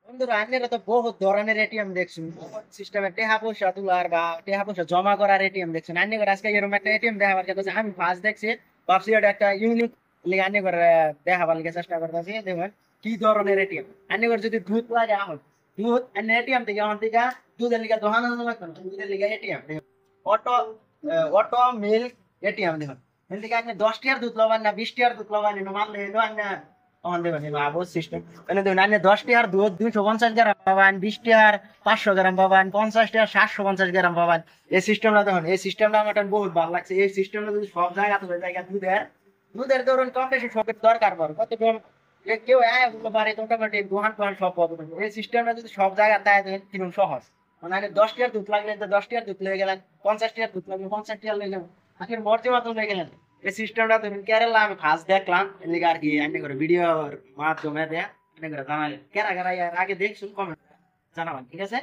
বন্ধুরা আন্যেরা তো বহুত ধরনের এটিএম দেখছেন, সিস্টেমে টেহা পয়সা তোলার বা টেহা পয়সা জমা করার এটিএম দেখছেন। আন্যে করে আজকে এরকম একটা এটিএম দেখাবার কথা আমি ফার্স্ট দেখছি, ভাবছি এটা একটা ইউনিক লিগে আন্যে করে দেখাবার লিগে চেষ্টা করতেছি। দেখবেন কি ধরনের এটিএম। আন্যে করে যদি দুধ লাগে এখন দুধ আন্যে এটিএম থেকে এখন থেকে দুধের লিগে দোকান লাগবে না, দুধের লিগে ATM auto auto milk ATM দেখুন। এখান থেকে আপনি 10 টাকার দুধ লবান না 20 টাকার দুধ লবান মানলে এলো আন্যা তখন দেবেন আবো সিস্টেম। মানে দেখুন আপনি 10 টাকার দুধ 250 গ্রাম পাবান, 20 টাকার 500 গ্রাম পাবান, 50 টাকার 750 গ্রাম পাবান। এই সিস্টেমটা দেখুন, এই সিস্টেমটা আমার বহুত ভালো লাগছে। এই সিস্টেমটা যদি সব জায়গাতে হয়ে যায় দুধের দুধের ধরুন কম বেশি সবের দরকার পড়ে কত কেউ আয় বলতে পারে মোটামুটি দোকান টোকান সব পাবো। এই সিস্টেমটা যদি সব জায়গায় তাই কিনুন সহজ। মানে আগে 10 টাকার দুধ লাগলে তো 10 টাকার দুধ লেগে গেলেন, 50 টাকার দুধ লাগলে 50 টাকা লেগে গেলেন, আখের মর্জি মতন লেগে গেলেন। এই সিস্টেমটা ধরুন কেরালা আমি ফার্স্ট দেখলাম, এদিকে আর কি এমনি করে ভিডিওর মাধ্যমে দেয়া এমনি করে জানালেন কেরা কেরা এর আগে দেখছুন কমেন্ট জানাবেন, ঠিক আছে।